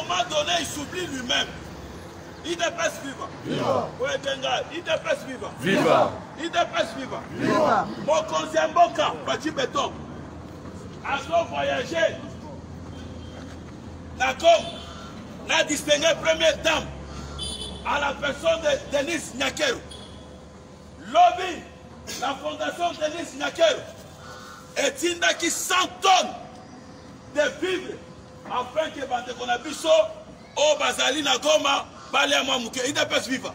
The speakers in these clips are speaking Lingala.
moment donné, il s'oublie lui-même. IDPS viva. Viva. IDPS viva. Viva. IDPS viva. Viva. Mokonzi Mboka, Bati Beton. A voyager. D'accord. La distinguée première dame à la personne de Denis Nyakeru. Lobby, la fondation Denis Nyakeru est indaki 100 tonnes de vivres afin que Bandeko na biso au Bazali na Goma bali ya mwamuke IDPS viva.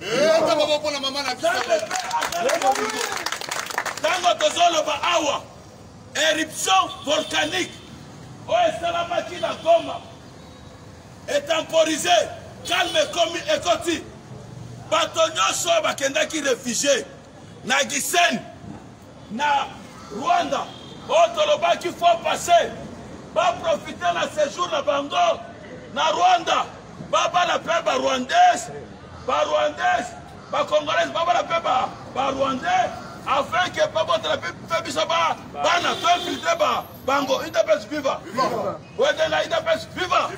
Tango tozoloba awa éruption volcanique au esalamaki na Goma est temporisé calme comme ekoti bato nyonso bakendaki réfugié na Gisenyi na Rwanda otolobaki faut passer ba profiter na séjour na bango na Rwanda baba la paix ba rwandaise ba congolaise baba la paix ba rwandais afin que baba la paix biso ba bana to infiltrer ba bango IDPS viva ouais na IDPS viva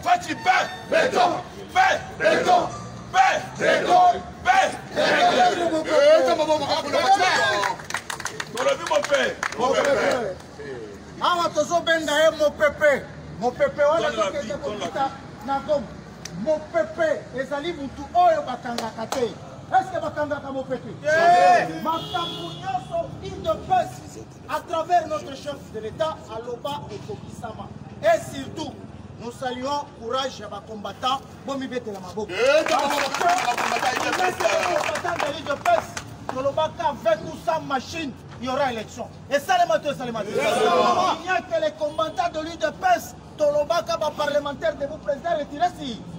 Fati paix béton paix béton paix béton paix awa tozobenga ye mopepe wana tokende kokita na Goma mopepe ezali mutu oyo bakangaka te eske bakangaka mopepe makambo nyonso IDPS à travers notre chef de l'État aloba ekokisama et surtout nous saluons courage ya bacombattants bomibetela maboko avec ou sans machine, il y aura élection. Et ça, les matins, ça les matins. Il n'y a que les combattants de l'UDPS, Tolobaka, parlementaire de vous président, retirez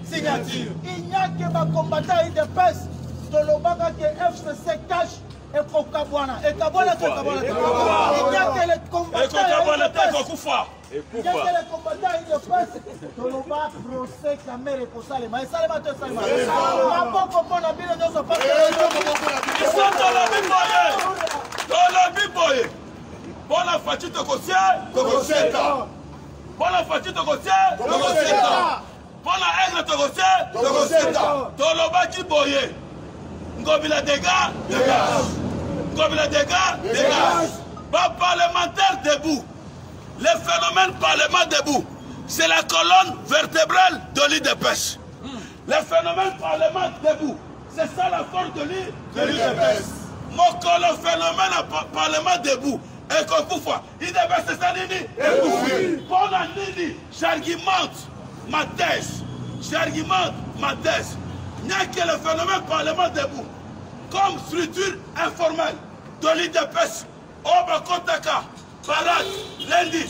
signature. Il n'y a que les combattants l'UDPS, Tolobaka, que FCC cache et Kokabwana. Et Kabwana, il n'y a que les combattants l'UDPS. Il y a que les combattants IDPS, Toloba, procès, caméra et pour ça les mains. Et ça les matins, ça les matins. Ma bonne bonne habile, nous sommes pas. Ils sont dans la Bible. Bona fati tokosia, tokoseta. Bona fati tokosia, tokoseta. Bona aigle tokosia, tokoseta. Toloba ki boye. Ngobila dégâts, dégâts. Ngobila dégâts, dégâts. Ba parlementaire debout. Le phénomène parlement debout, c'est la colonne vertébrale de l'IDPS. Le phénomène parlement debout, c'est ça la force de l'IDPS. Le phénomène parlement debout, et qu'on pouvoir. IDPS c'est ça nini? Et pour pendant nini, j'argumente ma thèse. J'argumente ma thèse. Il n'y a que le phénomène parlement debout, comme structure informelle de l'IDPS. Obakotaka, parade, lundi,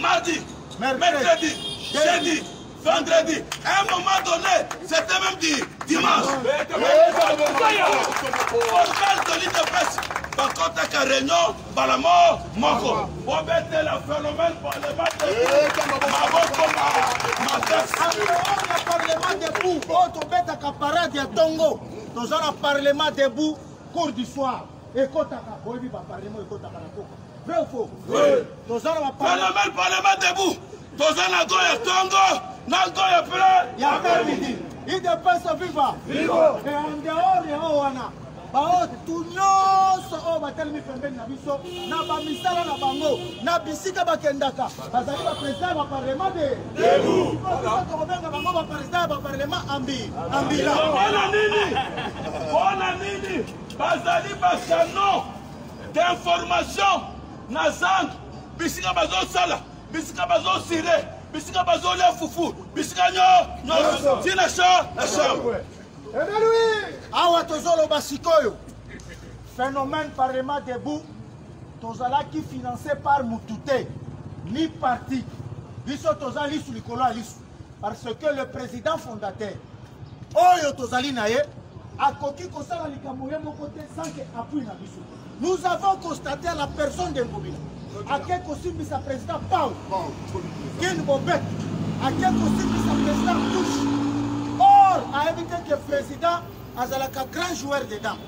mardi, mercredi, jeudi, vendredi. À un moment donné, c'était même dimanche. Organe de l'IDPS, Bakotaka réunion, Balamo, Moko. On mettait le phénomène parlement debout. On met à parade à Tongo. Nous avons un parlement debout, cours du soir. Et Kotaka, on vit par parlement et Kotaka. Vrai ou faux? Oui. Phénomène parlement debout. Toza na goya Tongo, na goya plein. Il y a pas midi. IDPS viva. Viva. Et en dehors, il y a Owana. Bao tout nyonso o batelemi pembeni na biso na bamisala na bango na bisika bakendaka bazali ba président ba parlement de debout ko benga bango ba président ba parlement ambila bona nini bazali basano d'information na zang bisika bazo sala bisika bazo sire bisika bazo le fufu bisika nyo tina la chambre. Awa tozolo basikoyo phénomène parlement debout tozala qui financé par Mutute ni parti biso tozali sous likolo alisu parce que le président fondateur oyo tozali naye akoki kosala likambo ye moko te sans que appui na biso. Nous avons constaté à la personne de Ngobila ake kosimbisa président Pau Ken Bobet ake kosimbisa président Touche. Or, a évité que le président azalaka grand joueur dedans.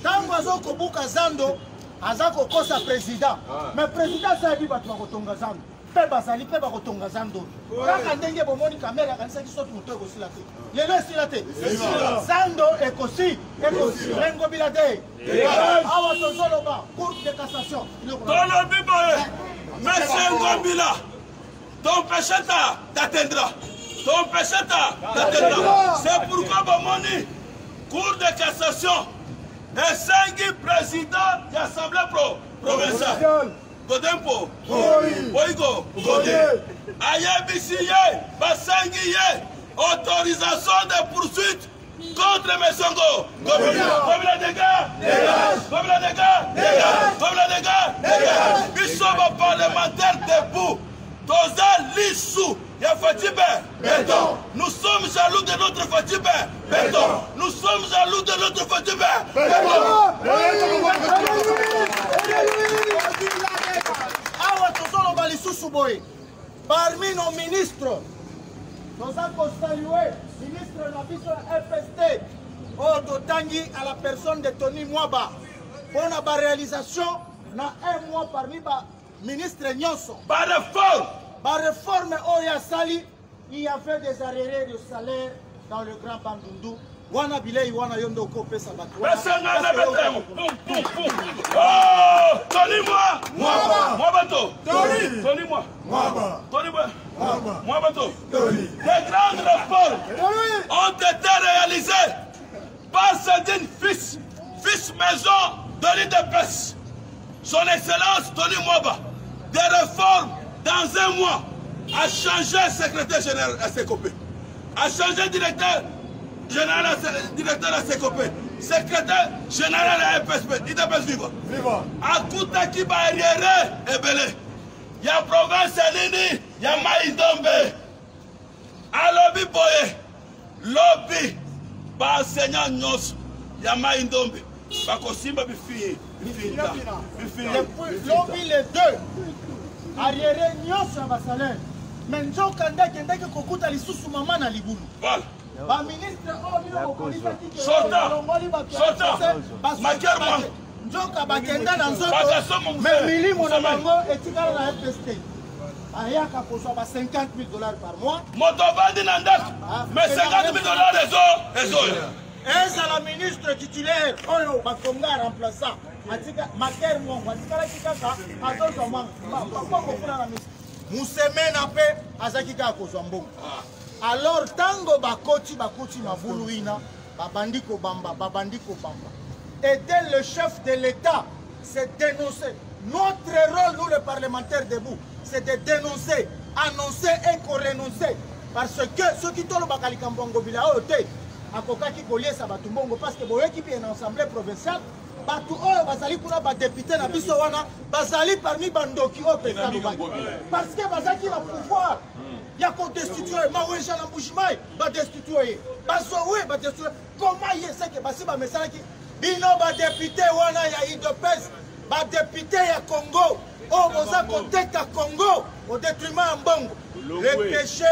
Tango azo kobuka zando, azako kosa président. Mais président ça dit batwa kotonga zando. mpe bazali mpe bakotonga zando kaka ndenge bomoni kamera akanisaki soki moto ekosila te lelo esila te zando ekosi lengobila te awa tozoloba cour de cassation tolobi boye monsieur Ngobila ton péché t'atteindra c'est pourquoi bomoni cour de cassation esengi président de l'Assemblée provinciale Godempo, Boigo, Godé, Ayabisi ye, Basangi ye, autorisation de poursuite contre Mesongo. Comme les dégâts, Bissoba parlementaire debout, Toza Lissou, Yafatibé, béton. Nous sommes jaloux de notre Fatibé, béton. Nous sommes jaloux de notre Fatibé, béton. Parmi nos ministres, nous avons salué le ministre de la vision FST, Odotangi, à la personne de Tony Mwaba, pour la réalisation, dans un mois parmi les ministres Nyonso. Par réforme, il y avait des arriérés de salaire dans le Grand Bandundu. Wana bilei wana yondo ko pesa batu. Pesa ngana betemo. Tony Mwabato. Tony Mwabato. Des grandes réformes ont été réalisées par Sandine fils maison de l'IDPS. Son Excellence Tony Mwaba. Des réformes dans un mois a changé secrétaire général à SECOP. A changé directeur général à SECOP, secrétaire général à FSP, IDPS Viva. A Koutaki Barriere et Belé. Il y a province Nini, il y a Maïdombe. A lobby boye, lobby, ba enseignant Nyos, il y a Maïdombe. Ba Kosimba bifi. Lobby les deux. Arrière Nyos à salaire. Mais Njo Kanda Kendaki Kokuta Lisusu Mama na Libulu. Voilà. Ba ministre Sorta. Njoka bakenda na nzoto mais milimo na bango etikala na FST ayaka kozwa ba $50,000 par mois Motobandi na ndako mais $50,000 ezo ezala ministre titulaire oyo bakonga remplaçant atika Maker Mongo atikala kikaka azozwa mbongo kuna na ministre musemena pe azaki kaka kozwa mbongo. Alors tango bakoti mabuluina babandi ko bamba. Aider le chef de l'État, c'est dénoncer. Notre rôle, nous les parlementaires debout, c'est de dénoncer, annoncer et renoncer. Parce que ceux qui tombent dans le Kambongo Bila Ote, à Kokaki Kolie Sabatumbongo, parce que Boyeki est une assemblée provinciale, Batu Oyo Bazali Kuna député na biso wana, Bazali parmi Bandoki Ote parce que Bazaki a pouvoir. Il y a qu'on destitue, Maouéja Lambouchimai, va destituer. Basowe, va destituer. Comment il y a ça qui est passé, ma message qui Bino, va député, Wana, ya IDPS, va député, ya Congo. Oh, vous avez côté à Congo, au détriment en Bongo. Les péchés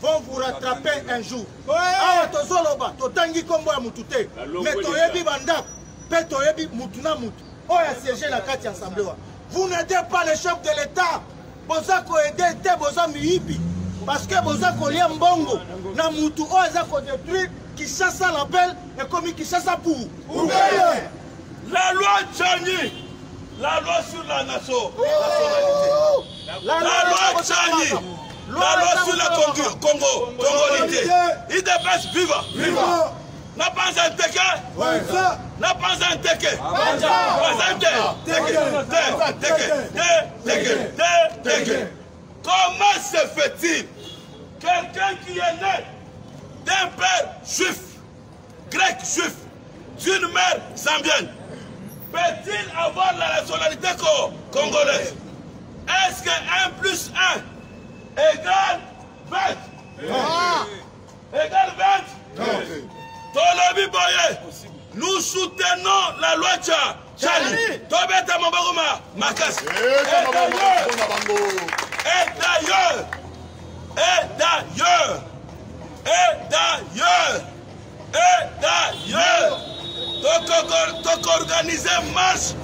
vont vous rattraper un jour. Ah, Tozoloba, Totangi Kombo ya Mutute. Mais Toyebi Banda, Petoyebi Mutuna Mutu. Oh, il y a siégé la carte assemblée. Vous n'aidez pas le chef de l'État. Vous avez aidé, vous avez mis. Parce que vous avez collé un bongo, na mutu oza détruire qui chasse la belle et comme qui chasse pour. La loi Tchani, la loi sur la nation, la loi Tchani, la loi sur la Congolité. Il dépasse viva. N'a pas un teke, n'a pas un teke, Comment se fait-il quelqu'un qui est né d'un père juif, grec juif, d'une mère zambienne, peut-il avoir la nationalité congolaise? Est-ce que 1 plus 1 égale 20? Égale 20? Tolobi Boye, nous soutenons la loi Tchani. Tobeta Mabagoma, Makas. Et donc organiser marche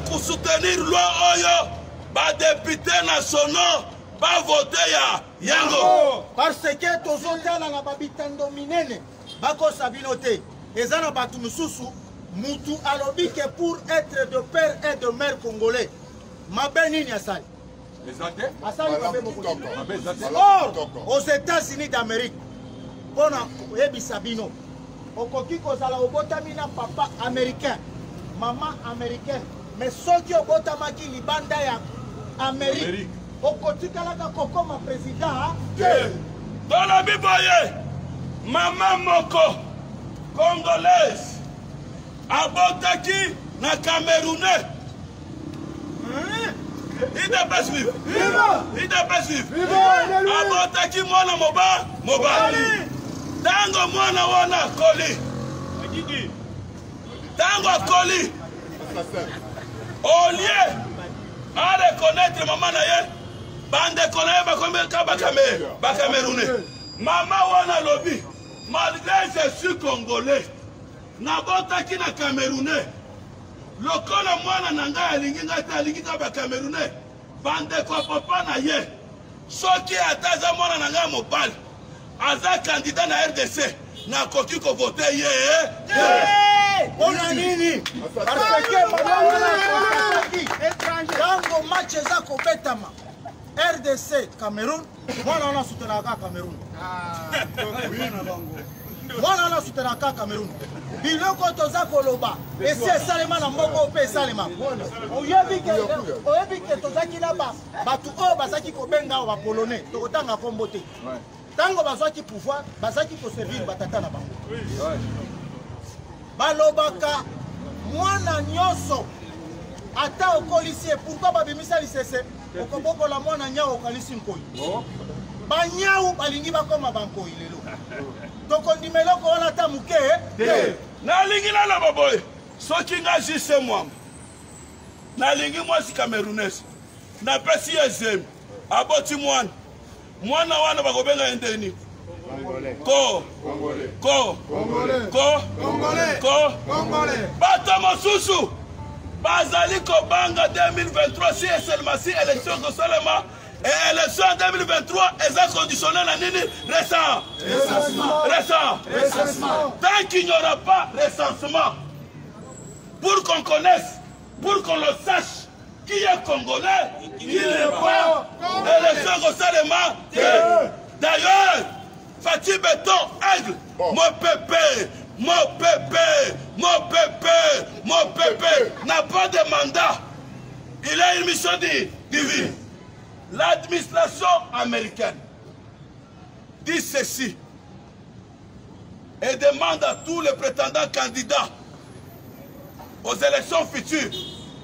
pour soutenir loi Oyo, députés nationaux, ba voter ya yango parce que tozotala na babitando minene bakosa bino te eza na bato mosusu mutu alobi ke pour être de père et de mère congolais mabe nini asali asali mabe moko. Or aux États-Unis d'Amérique mpona koyebisa bino okoki kozala obotami na papa américain mama américaine mais soki obotamaki libanda ya Amérique okotikalaka kokoma président tolobi boye mama moko congolaise abotaki na camerounais abotaki mwana mobali tango mwana wana koli tango akoli olie a reconnaître mama na ye bandeko na ye bakomeka bakamerunais mama wana lobi malgré je suis congolais nabotaki na camerounais lokola mwana na ngai alingi ngai te alingi ka bakamerunais bandeko ya papa na ye soki ata aza mwana na ngai mobali aza kandida na RDC nakoki kovote ye mpona nini parce que mama wana akotaki ntango match eza kobetama RDC Cameroun mwana wana asutenaka Cameroun mwana wana asutenaka Cameroun biloko toza koloba esi esalema na mbongo mpe esalema oyebi ke tozaki na bato oyo bazaki kobenga awo bapolonais tokotanga nkombo te ntango bazwaki pouvoir bazaki koservir batata na bango balobaka mwana nyonso ata okolisi ye pourkui babimisa lisese okobokola mwana nyau okalisi nkoi banyau balingi bakoma bankoi lelo tokondima eloko wana ata moke nalingi naloba boye soki nga jise mwamba nalingi mwasi camerounaise napesi ye zemi aboti mwana wana bakobenga ye ndeni bato mosusu bazali kobanga 2023 si eselema si élection kosalema élection en 2023 eza conditionné na nini récent tant qu'il n'y aura pas recensement pour qu'on connaisse pour qu'on le sache qui est congolais qui n'est pas élection kosalema d'ailleurs Fatih Béton Aigle mon pépé n'a pas de mandat. Il a une mission divine. L'administration américaine dit ceci et demande à tous les prétendants candidats aux élections futures.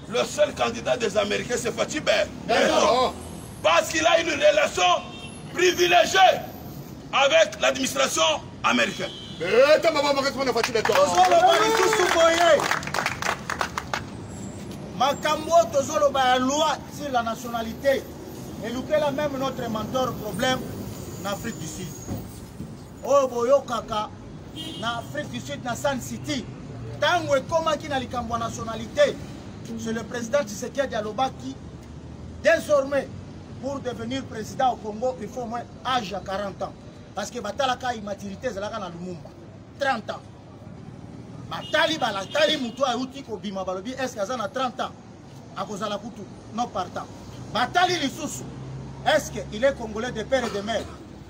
Le seul candidat des Américains, c'est Fatih Béton. Parce qu'il a une relation privilégiée avec l'administration américaine. Makambo tozoloba ya loi sur la nationalité et lukela même notre mentor problème en Afrique du Sud. Oyo boyokaka na Afrique du Sud na Sun City tango ekomaki na likambo nationalité c'est le président Tshisekedi alobaki désormais pour devenir président au Congo il faut au moins âge à 40 ans parce que batalaka immaturité zalaka na Lumumba 30 ans. Batali balatali mutu ayuti kobima balobi est-ce que na 30 ans akozala kutu non partant. Batali lisusu est-ce que il est congolais de père et de mère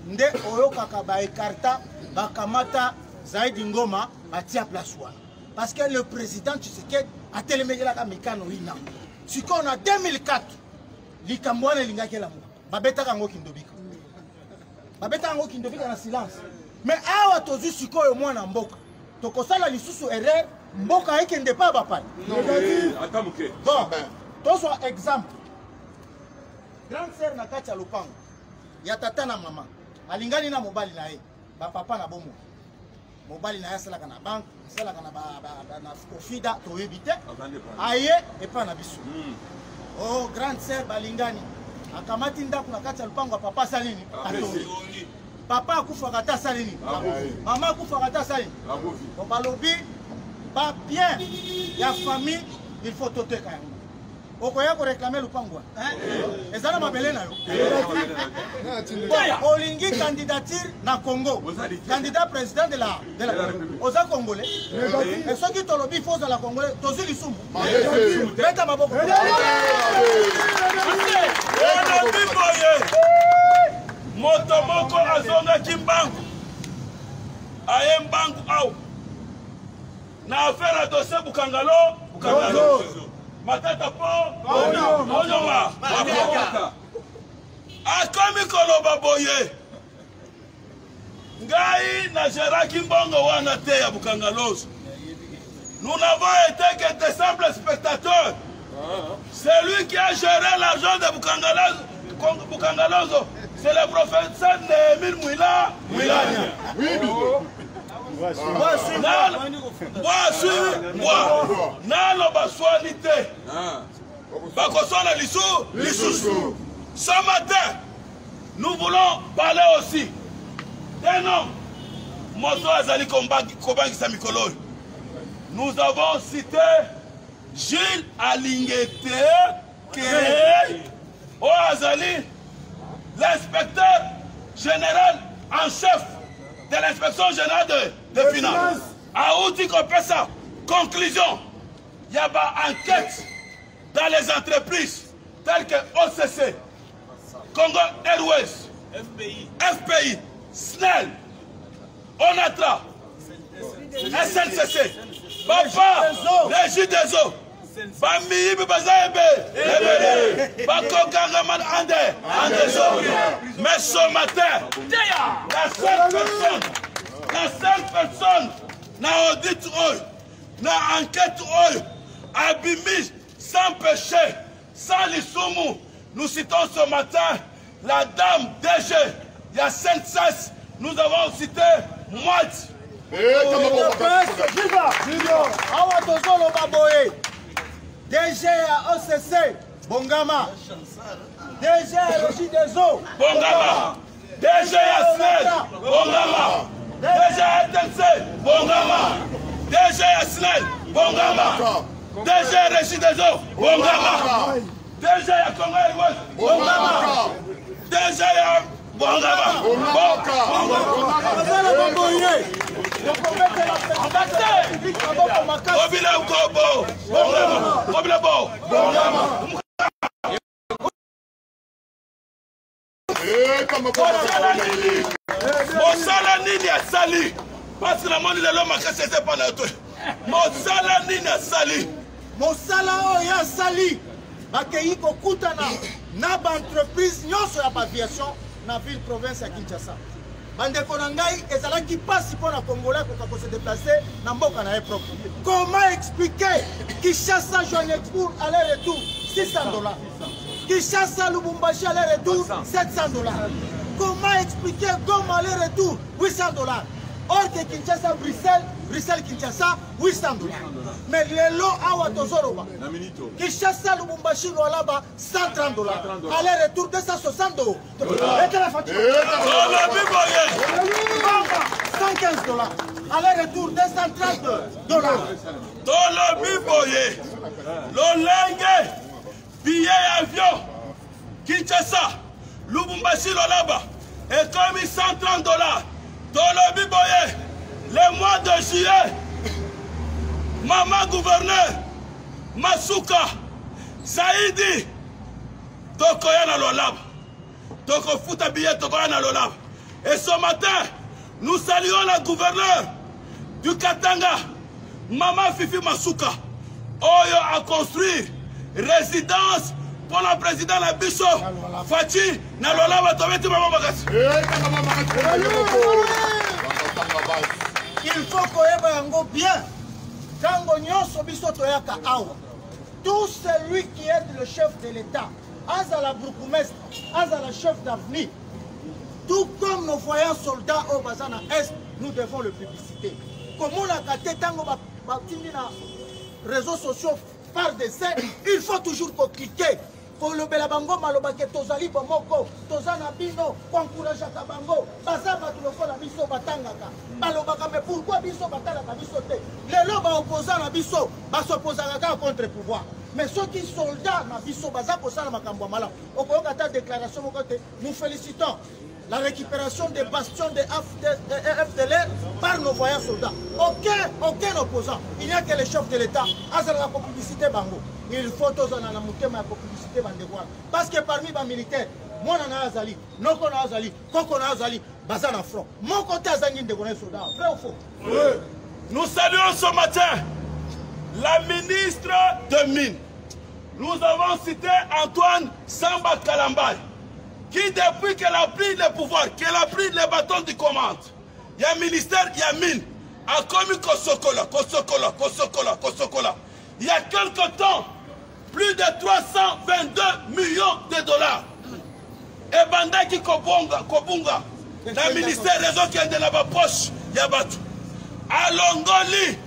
nde oyokaka ba ekarta bakamata Zaidi Ngoma batia place wana parce que le président Tshisekedi a telemegelaka mikano ina siko na 2004 likambo wana elingaki lamu babetaka ngo kindobika babetaka ngo kindobika na silence mais awa tozu sikoyo mwana mboka tokosala lisusu erreur mboka ekende pa bapali bon tozwa exemple grande sœur na kati ya lopango ya tata na mama alingani na mobali na ye bapapa na bomo mobali na ye asalaka na banke asalaka na kofida toyebi te aye epa na biso oh grande sœur balingani akamati ndako na kati ya lopango ya papa asali nini atongi papa akufaka ta asali nini mama akufaka ta asali nini balobi ba bien ya famille il faut toteka yango okoya ko réclamer lupangwa ezala mabele na yo olingi candidature na Congo candidat président de la oza congolais et soki tolobi foza la congolais tozi lisumbu beta maboko moto moko azongaki mbangu aye mbangu awa na affaire ya dossier bukangalo matata po onyonga akomi koloba boye ngai nageraki mbongo wana te ya bukangalozo. Nous n'avons été que de simples spectateurs. C'est lui qui a géré l'argent de Bukangalozo. C'est le professeur Némile Mouilania. Ce matin, nous voulons parler aussi d'un homme. Mozo Azali Kobangi Samikolo. Nous avons cité Gilles Alinguete, qui est Azali, l'inspecteur général en chef de l'inspection générale de finances. Aouti Kopessa, conclusion, il y a une enquête dans les entreprises telles que OCC, Congo Airways, FPI, SNEL, ONATRA, SNCC, Papa, Régie des eaux, Bami Bazaebe, Bakogangaman Ande, mais ce matin, la seule personne, n'a audit n'a enquête abîmé sans péché, sans l'issoumu. Nous citons ce matin la dame DG, il y a 5-6, nous avons cité Moite. DG à OCC, Bongama. DG à Régie des eaux, Bongama. DG à SNEL, Bongama. DG à TNC, Bongama. DG à SNEL, Bongama. DG à Régie des eaux, Bongama. DG à Congo Airways, Bongama. DG à Bongama. Mosala nini asali parce que la moni lelo makasi ete pana to mosala nini asali mosala oyo asali bakei kokutana na ba entreprise nyonso ya aviation na ville province ya Kinshasa. Bandeko na ngai ezalaki pasi pour la Congolais pour se déplacer na mboka na propre. Comment expliquer Kinshasa Johannesburg aller-retour $600, Kinshasa Lubumbashi aller-retour $700. Comment expliquer Goma aller-retour $800? Or que Kinshasa Bruxelles Kinshasa $800. Mais les lots awa tozoroba Kinshasa Lubumbashi Lualaba $130, aller-retour $260. Et la facture $115, aller-retour $230. Tolo biboye lolenge billet avion Kinshasa Lubumbashi Lualaba est comme $130. Tolo biboye le mois de juillet maman gouverneur Masuka Saïdi tokoya na Lualaba toko futa billet tokoya na Lualaba. Et ce matin nous saluons la gouverneure du Katanga Maman Fifi Masuka Oyo a construit résidence pour le président la Bisso Fachi na Lualaba tobeti maman bakasi. Il faut koyeba yango bien. Tango nyonso biso toyaka awa. Tout celui qui est le chef de l'État, azala bourgmestre, azala chef d'avenue, tout comme nos voyants soldats au Bazana Est, nous devons le publiciter. Comme on a gâté tango na réseaux sociaux par dessin, il faut toujours cliquer. Pour le belabango malobake tozali bomoko, tozana bino, encourager kabango, bazaba tuloko la biso batangaka. Balobaka mais pourquoi biso batala ka biso te? Les loba opposants na biso, ba s'opposaka contre pouvoir. Mais ceux qui sont soldats, nous félicitons la récupération des bastions de FDLR par nos voyants soldats. Aucun opposant. Il n'y a que le chef de l'État. Publicité bango. Il faut tous en monter ma publicité bandevoir. Parce que parmi les militaires, moi on a Azali, Noko na Azali, Koko na Azali, Bazan en front. Mon côté Azangin de soldats. Vrai ou faux? Oui. Nous saluons ce matin la ministre de Mines. Nous avons cité Antoine Samba Kalambay, qui depuis qu'elle a pris le pouvoir, qu'elle a pris le bâton de commande, il y a un ministère, il y a Mines, a commis Kosokola. Il y a quelque temps, plus de 322 millions de dollars. Et Bandaki Kobunga, le ministère réseau qui est de la poche, il y a battu. À Longoli,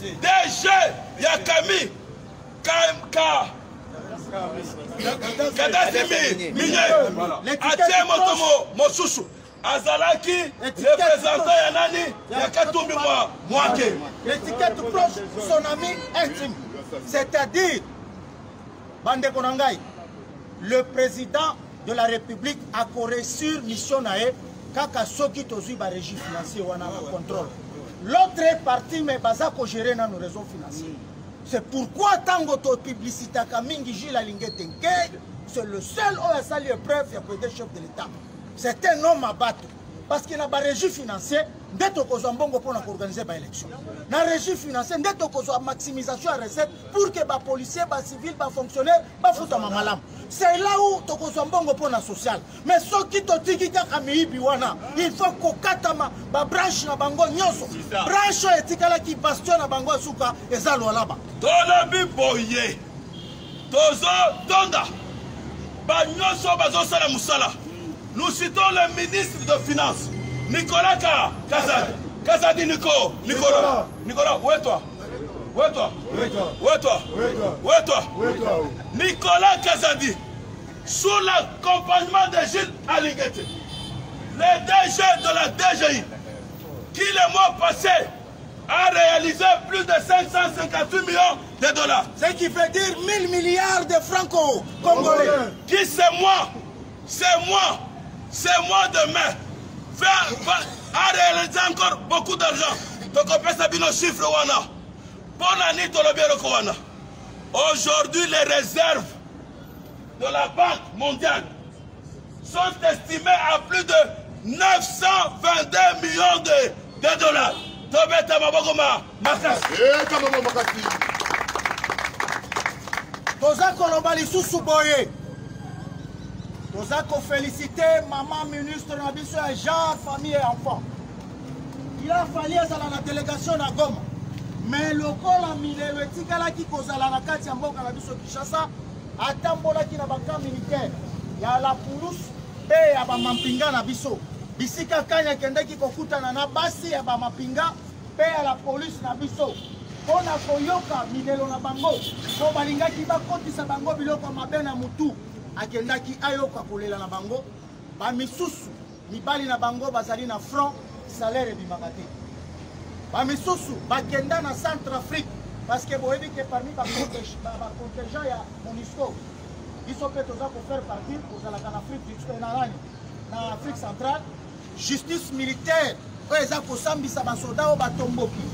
DG, il y a Camille, Kadasimi, Migné, Atie Motomo, Mosusu, Azalaki, représentant Yanani, Yakatumbi Mwake. L'étiquette proche, son ami intime. C'est-à-dire, Bande Konangai, le président de la République a corrigé sur mission nae, Kaka Soki Tozu ba régime financier ou un contrôle. L'autre partie, mais Bazako gérer dans nos réseaux financiers. C'est pourquoi Tango to publicité à Mingi Gila Lingetenke, c'est le seul où il a sali épreuve des chefs de l'État. C'est un homme à battre. Parce qu'il y a un régime financier, dès qu'on a pour organiser l'élection. Dans le régime financier, dès qu'on a maximisation de recettes pour que les policiers, les civils, les fonctionnaires, les foutent en malam. C'est là où on a bon pour la sociale. Mais ceux qui ont dit qu'il il faut qu'on katama la branche na bango nyoso. Branche etikala qui bastion na bango suka ezalo là-bas. Tolabi boye. Tozo tonda. Ba nyoso bazo sala musala. Nous citons le ministre de Finances, Nicolas Kazadi. Kazadi Nicolas, où est toi? Où est toi? Où est toi? Où est toi? Nicolas Kazadi, sous l'accompagnement de Gilles Alinguete, le DG de la DGI, qui le mois passé a réalisé plus de 558 millions de dollars. Ce qui veut dire 1000 milliards de francs congolais. Qui c'est moi demain. A réalisé encore beaucoup d'argent. Donc on peut savoir nos chiffres. Aujourd'hui, les réserves de la Banque mondiale sont estimées à plus de 922 millions de dollars. Toza Kolombali Soussouboye. Nous avons félicité maman ministre Nabiso et Jean, famille et enfants. Il a fallu aller à la délégation à Goma. Mais le col a mis le tikala qui cause à la Katiambo Nabiso Kishasa, à Tambola qui n'a pas de militaire. Il y a la Poulouse et il y a Mampinga Nabiso. Bisika Kanya Kende qui kokuta na Basi et Mampinga et à la police Nabiso. On a Koyoka, Minelo Nabango. On balinga qui va kotisa bango biloko mabena mutu. Akendaki ayoka kolela na bango ba misusu mibali na bango bazali na front salaire bimaka te ba misusu bakenda na Centrafrique parce que boyebi que parmi ba contingent ya MONUSCO biso pe toza ko faire partie kozalaka na Afrique du Sud na Afrique centrale justice militaire oyo eza kosambisa basoda oyo batomboki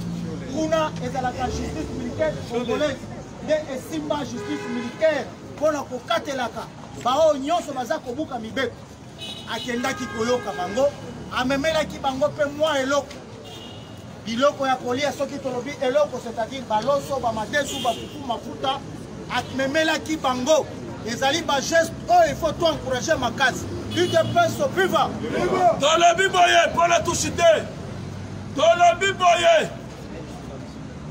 kuna ezalaka justice militaire congolaise nde esimba justice militaire mpona kokatelaka bao nyonso baza kobuka mibeko akendaki koyoka bango amemelaki bango mpe mwa eloko biloko ya kolia soki tolobi eloko c'est-à-dire baloso bamadesu bafufu mafuta amemelaki bango ezali bageste oyo il faut to encourager makasi UDPS viva tolobi boye mpona tushite tolobi boye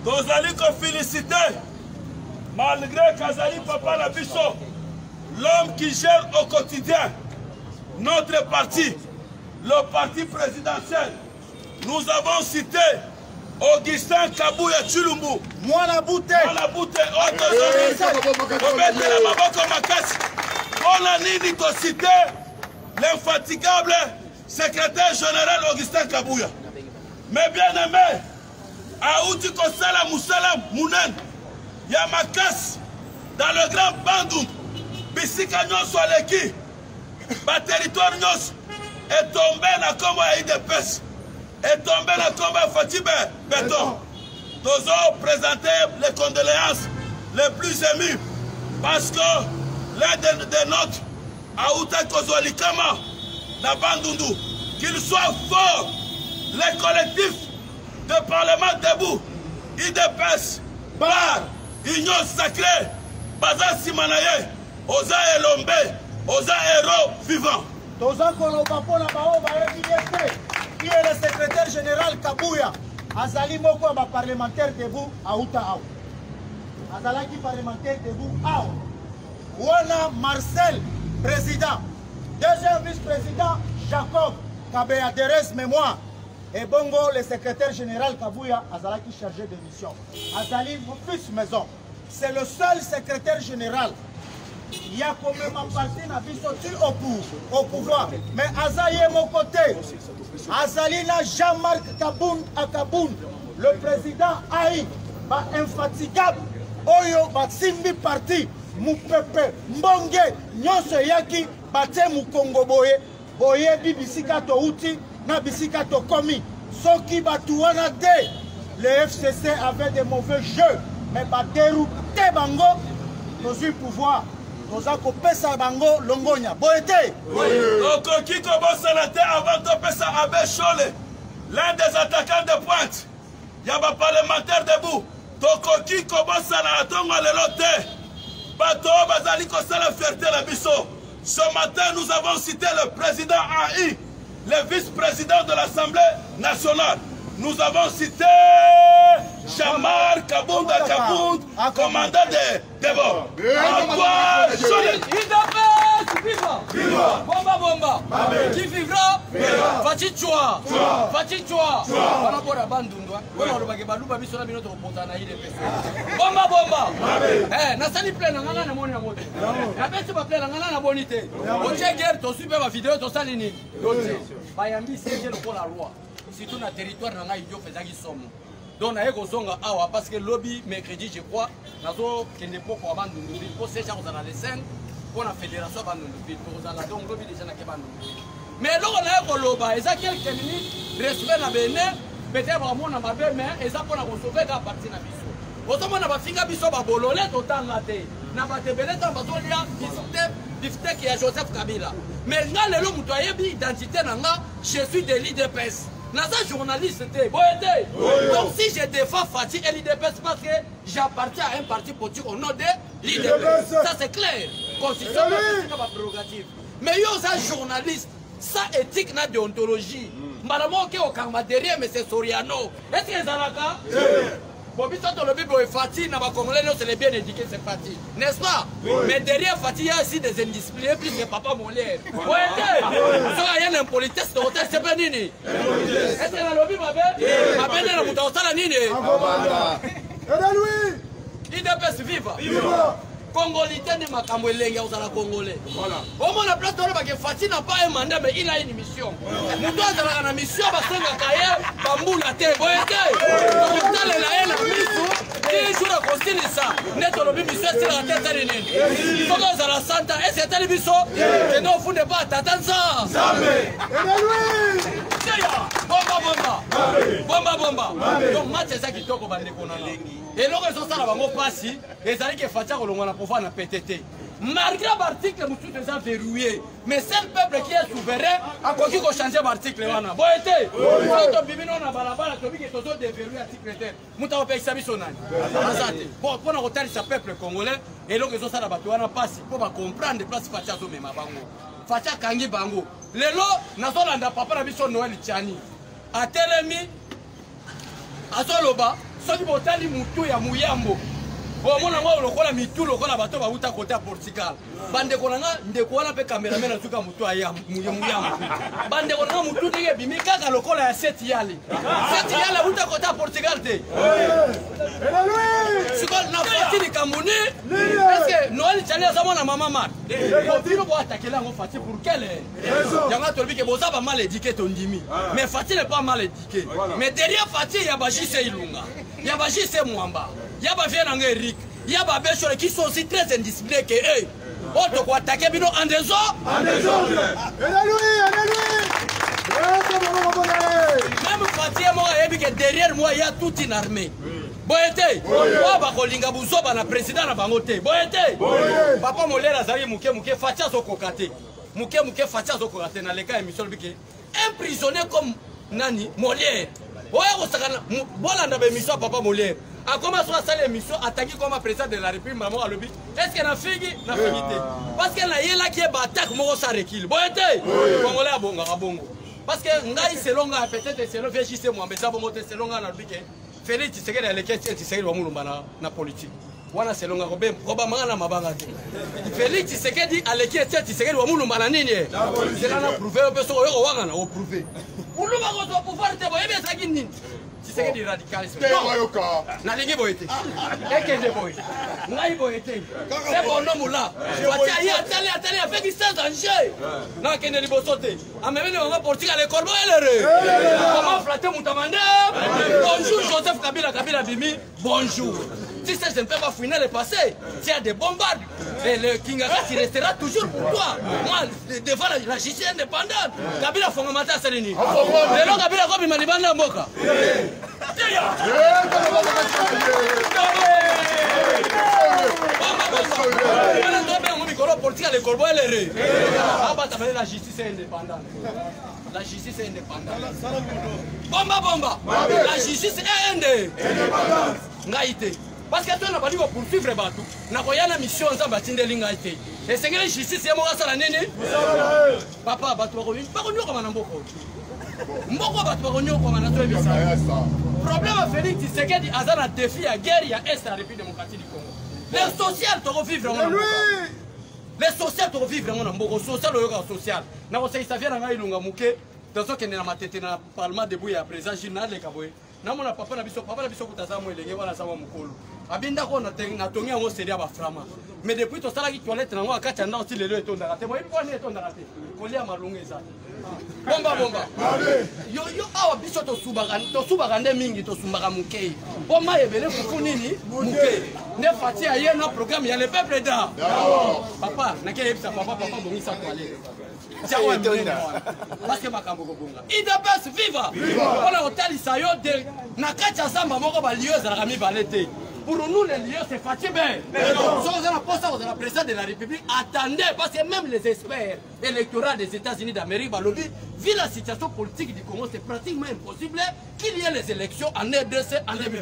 tozali kofélicité malgré kazali papa na biso l'homme qui gère au quotidien notre parti, le parti présidentiel. Nous avons cité Augustin Kabouya Chilumbu. Moi la bouteille. On a ni cité l'infatigable secrétaire général Augustin Kabouya. Mais bien aimé, Aouti Kosala Moussala Mounen, Yamakas, dans le grand Bandung, bisika nyonso aleki, ba territoire nyonso est tombé na kombo ya UDPS, est tombé na kombo ya Fati Beton. Nous avons présenté les condoléances les plus émues parce que l'un des nôtres a outé Kozolikama na Bandundu, qu'il soit fort, les collectifs de Parlement debout, UDPS, Bar, Union Sacrée, Baza Simanaye, Oza Elombe, Oza Héros vivant. Toza Kolobapona Baoba qui est le secrétaire général Kabouya, Azali Moko ba parlementaire debout à Outaao. Azalaki parlementaire debout à Wana Marcel, président. Deuxième vice-président, Jacob Kabea Derez Mémoire. Et Bongo, le secrétaire général Kabouya, Azalaki chargé de mission. Azali, mon fils maison. C'est le seul secrétaire général. Il y a quand même un parti au pouvoir. Mais Azali est mon côté. Azali n'a Jean-Marc Kaboun à Kaboun. Le président Aïe, infatigable. Oyo, Simbi parti. Moupepe, Mbonge, Nyonso Yaki, Bate Moukongo Boye, Boye Bibisika to Outi, na Bisika to Komi. Soki Batouana de, le FCC avait des mauvais jeux, mais Bateru Tebango, nous eu pouvoir. Nous avons Pesa Bango, Longonia. Boyete! Okoki Kobosalate avant de Pesa Abe Chole, l'un des attaquants de pointe. Il y a un parlementaire debout. Tokoki Kobosala Tongo Lelote. Bato Bazali Kosala Fierté la Bisso. Ce matin, nous avons cité le président AI, le vice-président de l'Assemblée nationale. Nous avons cité Jamar Kabounda Kabound, commandant de Debo. Antoine Cholet. Viva! Viva! Bomba bomba! Qui vivra? Fati Chua! Fati Chua! On a pour la bande d'Undwa. On a le bagage balouba biso na binoto reporter na ile pesa. Bomba bomba! Na sali plein na ngana na moni na moto. Na pesa ba plein na ngana na bonité. O checker to super ba vidéo to sali ni. Bayambi c'est le pour la loi. Surtout na territoire na ngai yo fezaki somo. Donc na eko songa awa parce que lobby mercredi je crois nazo kende poko bande d'Undwa. Pour ces gens dans les 5 pour la fédération Bandundu pour la donc lobby déjà na ke Bandundu. Mais là on a koloba eza quelques minutes respect na bene peut-être vraiment na mabe mais eza pour na sauver ka partie na biso. Otomo na ba finga biso ba bolole totanga te. Na ba tebele ta bazo lia biftek ya Joseph Kabila. Mais nga lelo muto ayebi identité na nga je suis de l'IDPS. Naza journaliste te boyete. Donc si je défends Fati et l'IDPS parce que j'appartiens à un parti politique au nom de l'IDPS. Ça c'est clair. Constitution c'est ma prérogative. Mais yo ça journaliste, ça éthique na déontologie. Madame OK au karma derrière mais c'est Soriano. Est-ce que ça là bon, puis dans le Bible, Fati, n'a pas congolais, c'est les bien éduqués, c'est Fati. N'est-ce pas? Mais derrière Fati, il y a aussi des indisciplinés, plus que Papa Molière. Ouais, il y a un politesse de hôtel, c'est pas Nini. Est-ce que dans le Bible, ma belle est la mouton, ça la Nini. IDPS viva. Congolais ne m'a camoué aux la Congolais. Au moins la place de l'Europe, Fati n'a pas un mandat, mais il a une mission. Nous doit avoir une mission parce que la carrière, bambou la terre, boyete. Donc, dans la haine, la mission, 10 jours à construire ça. Net au lobby, mission, c'est la tête à l'ennemi. Il faut que la santa, et c'est la mission, et non, vous n'êtes pas à t'attendre ça. Bomba, bomba. Donc, match, c'est ça qui toque au bandé qu'on a. Et là, ils ont ça là-bas, passé, et ça dit que Fatia, on a pouvoir na PTT. Malgré l'article, nous sommes déjà verrouillés. Mais c'est le peuple qui est souverain, à quoi qu'il faut changer l'article. Bon, été, quand on vit dans la balabala, on dit que tout est verrouillé l'article. Nous avons payé ça, bon, pour nous retenir ce peuple congolais, et donc ils ont ça là-bas, on a passé pour comprendre les places Fatia au même bango. Fatia Kangi Bango. Les lots, nous avons un papa, la mission Noël Tchani. À Telemi, à Soloba, soki botali mutu ya muyambo omona ngo lokola mitu lokola bato bauta côté à Portugal bande kolanga ndeko wana pe cameraman atuka mutu aya muyambo bande kolanga mutu ndenge bimika ka lokola ya seti yale uta côté à Portugal te siko na fati ni kamuni est-ce que Noël Tchani azamona mama mat bino bo attaquer ngo fati pour quelle yanga tolbi ke boza ba mal éduqué tondimi mais Fati n'est pas mal éduqué mais derrière Fati ya bajise ilunga ya bajise mwamba ya ba viena nga Eric Il y a des choses qui sont aussi très indisciplinés que eux. On doit attaquer bino en désordre. Même Fatia moi que derrière moi il y a toute une armée. Boyete, wa ba kolinga buzoba na président na bangote. Boyete. Papa Molera azali muke Fatia zokokate. Muke Fatia zokokate na leka émission bike. Un prisonnier comme Nani Molière. Oya ko sakana bolanda ba émission Papa Molière. A commencé à faire l'émission attaqué comme président de la République maman à lobby. Est-ce qu'elle a fini na finité? Parce qu'elle a yela qui est attaque mo sa recul. Boyete. Congolais a bongo. Parce que ngai selon nga peut-être selon VJC moi mais ça bon moté selon nga na lobby. Félix Tshisekedi aleketi Tshisekedi wa mulumba na politique. Wana selonga koba mangana mabanga te. Félix Tshisekedi aleketi Tshisekedi wa mulumba na nini? C'est là na prouver peso yo wanga na o prouver. Mulumba ko to pouvoir te boye besa kinini. Tshisekedi radicalisme. Na lingi boyete. Ekende boye. Ngai boyete. C'est bon nom là. Batia yi atali avec sans danger. Na kende libosote. Amemele wanga politique à l'école elere. Comment flatter Moutamande? Bonjour Joseph Kabila Bimi. Bonjour. Si ça je ne peux pas finir le passé, s'il y a des bombardes, et le Kingaka restera toujours pour toi. Moi, devant la justice indépendante, Kabila Fongamata Salini. Le long Kabila Kobi Malibanda Mboka. Politique à l'école, la justice est indépendante. La justice est indépendante. Bomba. La justice est indépendante. Naïté. Parce que toi, on n'a pas dit qu'on poursuivre les bateaux. On a une mission ensemble à Tindelinga. Et c'est que la justice, c'est moi, ça la nene. Papa, bateau, pas qu'on y a comme un mboko. Mboko, bateau, on y a comme un autre. Problème à Félix Tshisekedi, Azan a défi à guerre, il y a Est à la République démocratique du Congo. Les sociales, tu revivre en mboko. Les sociales, tu revivre en mboko. Social, ou social. Na ko ça vient dans ilunga muke. Dans ce qui est dans ma tête, dans le Parlement debout, il y a présent, j'ai n'allé qu'à boire. Namona papa na biso kutazamu elenge wana sama mukolo abinda ko na tongi yango seria ba frama mais depuis to sala ki toilette nango akata na aussi lelo etonda kate moi ko ne etonda kate kolia malunga eza bomba yo awa biso to subaka nde mingi to sumbaka muke bomba ebele fufu nini muke ne fati aye na programme ya le peuple da papa na ke ebisa papa bongisa toilette. Parce que makambo kobonga idps viva wana otalisa yo de na kati ya zamba moko balio ezalaka mibale te. Pour nous les lieux c'est fatigué. Si vous avez posé au président de la République, attendez parce que même les experts électoraux des États-Unis d'Amérique vu la situation politique du Congo, c'est pratiquement impossible qu'il y ait les élections en RDC en 2023.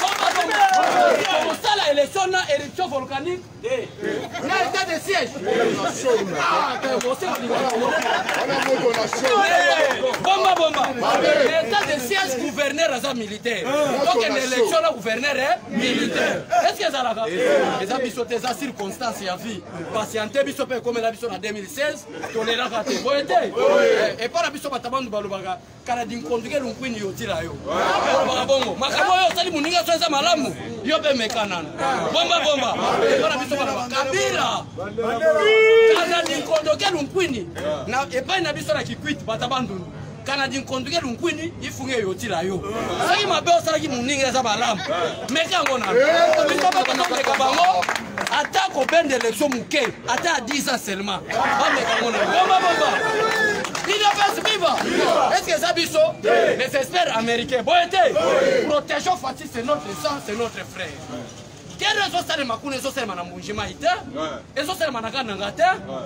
Comme ça, l'élection volcanique, l'état de siège. Bomba. L'état de siège gouverneur militaire. Donc une élection là gouverneur est militaire. Est-ce que ça l'a fait? Les habits sont des circonstances à vie. Patienter biso pe comme la biso en 2016, tourner la raté. Et par la biso batabando balubaga, kana dinkonduke lunkwini yotira yo. Bongo. Makabo yo sali muninga so malamu. Yo be mekanana. Bomba. Et par la biso Kabila. Kana dinkonduke lunkwini. Na et pas na biso la kikwit batabando. Canadien conduit l'unquini, il faut que yo tira yo. Ça il m'a besoin qui muninga za balam. Mais quand on a, il faut pas qu'on ait kabango. Attaque au ben d'élection muke, attaque à 10 ans seulement. Bomba. Il a fait vivre. Est-ce que ça biso? Les experts américains, protégeons Fatih, c'est notre sang, c'est notre frère. Quel réseau ça les macounes, les autres na Mbujima ite, les autres na Kanangate,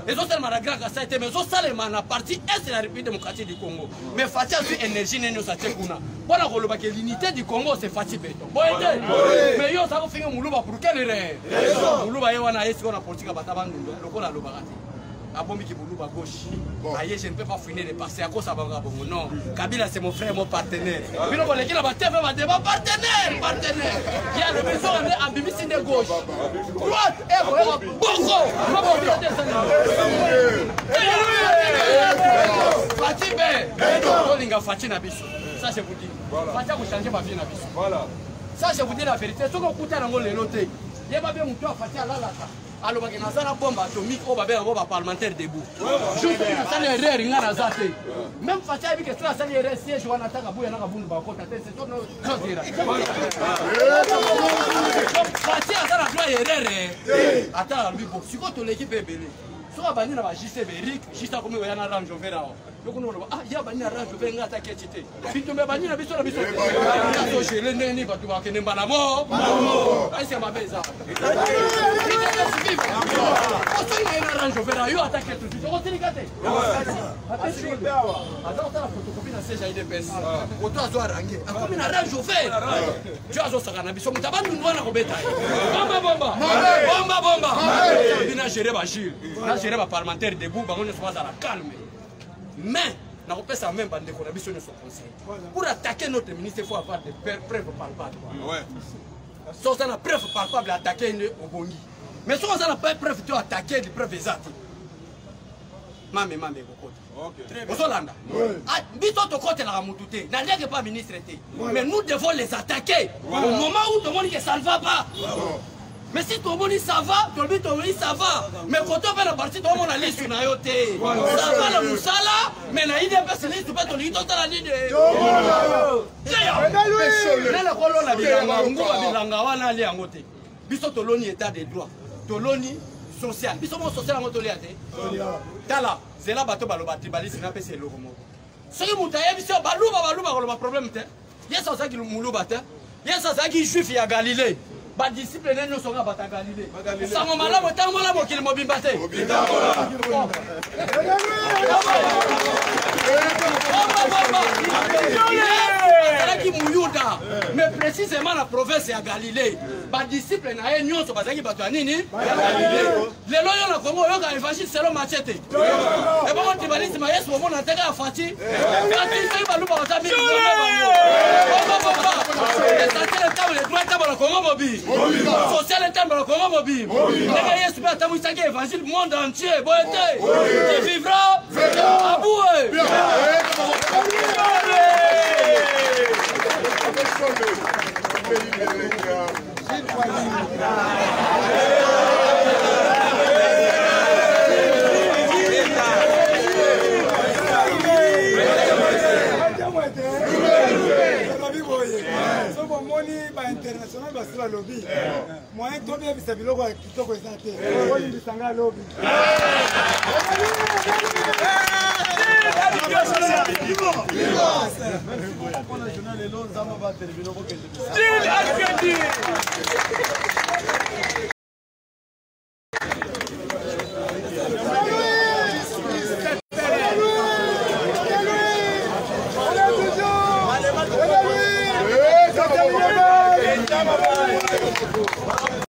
les autres na Grand Kassa ite, mais les autres na partie est de la République démocratique du Congo. Mais Fatih a vu énergie n'en sa tekuna. Voilà que l'unité du Congo c'est Fatih Beton. Mais yo ça va finir Moulouba pour quelle raison? Moulouba yewana est-ce qu'on a politique à Batabandu, le qu'on a l'obarati. Abomi qui Moulouba gauche. Aïe, je ne peux pas finir de passer à cause de Banga Bongo. Non, Kabila c'est mon frère, mon partenaire. Puis on va l'équipe à TV, va débat partenaire. Il y a le maison à Bibisi de gauche. Droite, et Bongo. Fatih Bé. Fatih Nabiso. Ça je vous dis. Fatih a changé ma vie Nabiso. Ça je vous dis la vérité. Ce qu'on coûte à l'angle de l'autre. Il y a pas bien mon toit Fatih à la lata. alors que dans la bombe atomique on va faire un parlementaire debout juste ça les erreurs inga na zate même Fatia avec que ça les erreurs siège wana taka buya na kabundu ba kota c'est tout no dire Fatia ça la droit erreur attends lui bon si quand l'équipe est belée soit bani na ba JC Beric juste comme il y a na Range Rover là donc on va ah ya bani na Range Rover ngata ketite bitumbe bani na biso so gele neni batu ba kene mbana mo ai c'est ma beza Oso ina ina Range Rover yo attaque tout tu continue kate attends la photocopie na siège IDPS auto azo range akomi na Range Rover tu azo sakana biso mutabanu ndwana kobeta bomba bina gérer ba Gilles na gérer ba parlementaire debout ba on soit à la calme mais na kopesa même bande ko na biso ne so conseil pour attaquer notre ministre il faut avoir des preuves palpables ouais so ça na preuve palpable attaquer ne obongi mais so ça na pas preuve tu attaquer des preuves exactes mame kokota OK Bozolanda biso to côté la mutute na ndeke pas ministre té mais nous devons les attaquer au moment où tout le monde que ça ne va pas. Mais si tout le monde ça va, tout le monde ça va. Mais quand on fait la partie, tout le monde a liste sur la yote. Ça va la moussala, mais la idée c'est liste pas ton idée dans la ligne. Là la colonne la bilanga, ngoma bilanga wana ali angote. Biso toloni état de droit. Toloni social. Biso mon social ngoto liate. Tala, c'est là bato baloba tribaliste na pese le romo. Soki mutaye biso baluba ko problème te. Yesa ça qui muluba te. Yesa ça qui juif ya Galilée. Ba disciple neno songa bata Galilée. Sango malamu tango malamu kili mobimba te. Qui muyuda mais précisément la province ya Galilée. Ba disciple na ye nyonso bazaki bato ya nini? Galilée. Lelo yo na Congo yo ka évangile selon Machete. Et bon tribaliste ma yesu mo na teka Fati. Fati c'est ba luba ta mi. Les droits étaient dans le Congo mobile. Social était dans le Congo mobile. Les gars, super tamu ça qui évangile le monde entier. Bon été. Qui vivra à Boué. International basila lobby moyen to be bisa biloko ya kitoko ezate oni bisanga lobby Vamos